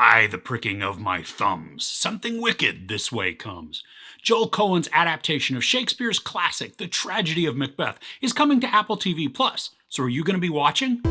By the pricking of my thumbs, something wicked this way comes. Joel Coen's adaptation of Shakespeare's classic, The Tragedy of Macbeth, is coming to Apple TV+. So are you going to be watching?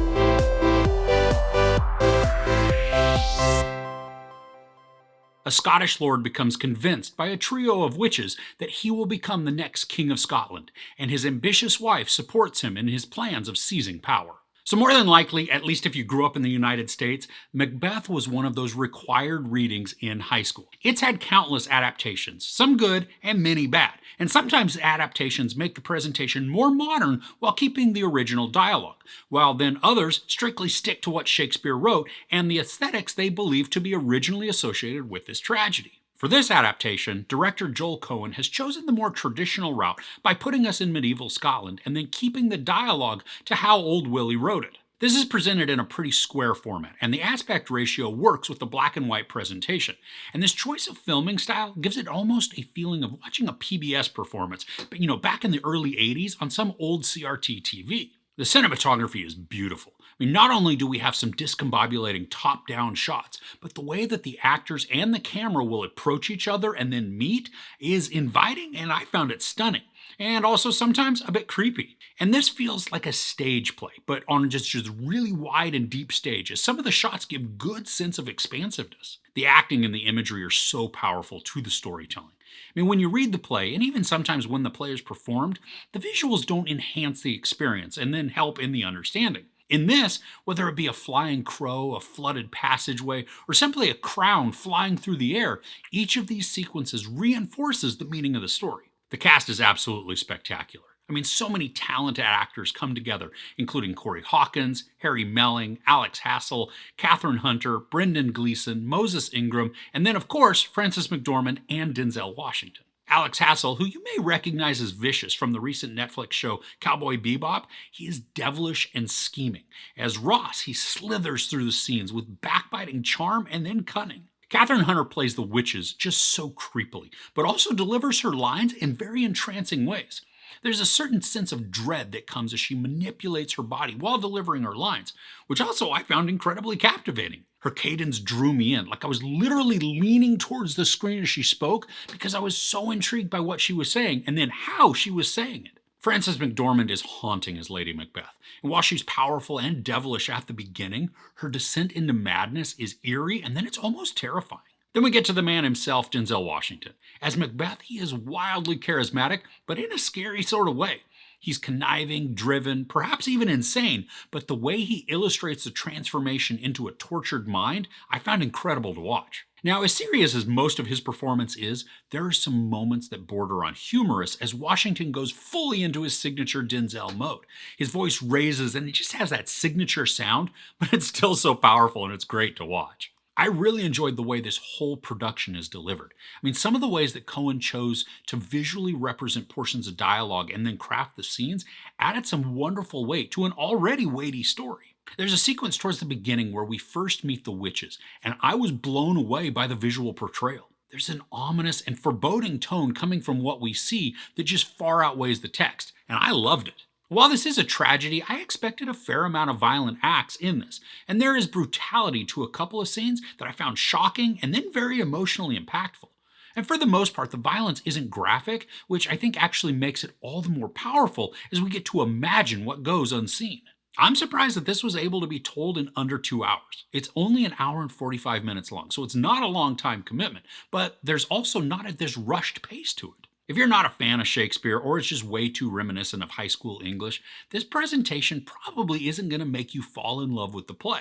A Scottish lord becomes convinced by a trio of witches that he will become the next King of Scotland, and his ambitious wife supports him in his plans of seizing power. So more than likely, at least if you grew up in the United States, Macbeth was one of those required readings in high school. It's had countless adaptations, some good and many bad, and sometimes adaptations make the presentation more modern while keeping the original dialogue, while then others strictly stick to what Shakespeare wrote and the aesthetics they believe to be originally associated with this tragedy. For this adaptation, director Joel Coen has chosen the more traditional route by putting us in medieval Scotland and then keeping the dialogue to how Old Willie wrote it. This is presented in a pretty square format, and the aspect ratio works with the black and white presentation. And this choice of filming style gives it almost a feeling of watching a PBS performance, but back in the early 80s on some old CRT TV. The cinematography is beautiful. Not only do we have some discombobulating top-down shots, but the way that the actors and the camera will approach each other and then meet is inviting, and I found it stunning. And also sometimes a bit creepy. And this feels like a stage play, but on just really wide and deep stages. Some of the shots give good sense of expansiveness. The acting and the imagery are so powerful to the storytelling. When you read the play, and even sometimes when the play is performed, the visuals don't enhance the experience and then help in the understanding. In this, whether it be a flying crow, a flooded passageway, or simply a crown flying through the air, each of these sequences reinforces the meaning of the story. The cast is absolutely spectacular. So many talented actors come together, including Corey Hawkins, Harry Melling, Alex Hassel, Catherine Hunter, Brendan Gleeson, Moses Ingram, and then, of course, Frances McDormand and Denzel Washington. Alex Hassel, who you may recognize as Vicious from the recent Netflix show Cowboy Bebop, he is devilish and scheming. As Ross, he slithers through the scenes with backbiting charm and then cunning. Catherine Hunter plays the witches just so creepily, but also delivers her lines in very entrancing ways. There's a certain sense of dread that comes as she manipulates her body while delivering her lines, which also I found incredibly captivating. Her cadence drew me in, like I was literally leaning towards the screen as she spoke because I was so intrigued by what she was saying and then how she was saying it. Frances McDormand is haunting as Lady Macbeth, and while she's powerful and devilish at the beginning, her descent into madness is eerie and then it's almost terrifying. Then we get to the man himself, Denzel Washington. As Macbeth, he is wildly charismatic, but in a scary sort of way. He's conniving, driven, perhaps even insane, but the way he illustrates the transformation into a tortured mind, I found incredible to watch. Now, as serious as most of his performance is, there are some moments that border on humorous as Washington goes fully into his signature Denzel mode. His voice raises and it just has that signature sound, but it's still so powerful and it's great to watch. I really enjoyed the way this whole production is delivered. Some of the ways that Coen chose to visually represent portions of dialogue and then craft the scenes added some wonderful weight to an already weighty story. There's a sequence towards the beginning where we first meet the witches, and I was blown away by the visual portrayal. There's an ominous and foreboding tone coming from what we see that just far outweighs the text, and I loved it. While this is a tragedy, I expected a fair amount of violent acts in this, and there is brutality to a couple of scenes that I found shocking and then very emotionally impactful. And for the most part, the violence isn't graphic, which I think actually makes it all the more powerful as we get to imagine what goes unseen. I'm surprised that this was able to be told in under 2 hours. It's only an hour and 45 minutes long, so it's not a long time commitment, but there's also not this rushed pace to it. If you're not a fan of Shakespeare or it's just way too reminiscent of high school English, this presentation probably isn't going to make you fall in love with the play.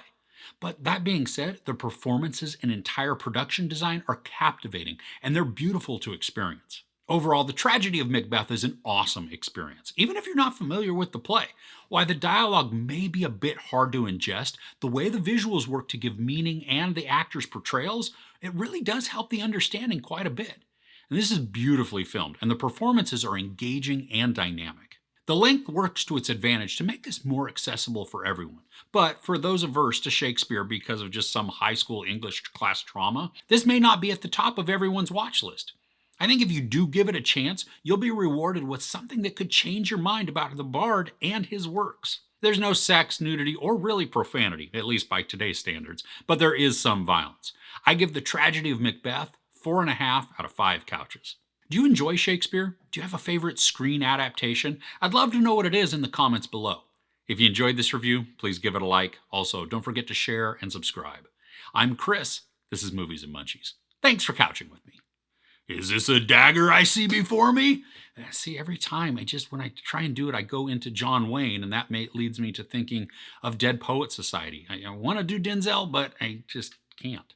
But that being said, the performances and entire production design are captivating and they're beautiful to experience. Overall, The Tragedy of Macbeth is an awesome experience, even if you're not familiar with the play. While the dialogue may be a bit hard to ingest, the way the visuals work to give meaning and the actors' portrayals, it really does help the understanding quite a bit. And this is beautifully filmed, and the performances are engaging and dynamic. The length works to its advantage to make this more accessible for everyone. But for those averse to Shakespeare because of just some high school English class trauma, this may not be at the top of everyone's watch list. I think if you do give it a chance, you'll be rewarded with something that could change your mind about the bard and his works. There's no sex, nudity, or really profanity, at least by today's standards, but there is some violence. I give The Tragedy of Macbeth 4.5 out of 5 couches. Do you enjoy Shakespeare? Do you have a favorite screen adaptation? I'd love to know what it is in the comments below. If you enjoyed this review, please give it a like. Also, don't forget to share and subscribe. I'm Chris. This is Movies and Munchies. Thanks for couching with me. Is this a dagger I see before me? See, every time when I try and do it, I go into John Wayne, and that leads me to thinking of Dead Poet Society. I want to do Denzel, but I just can't.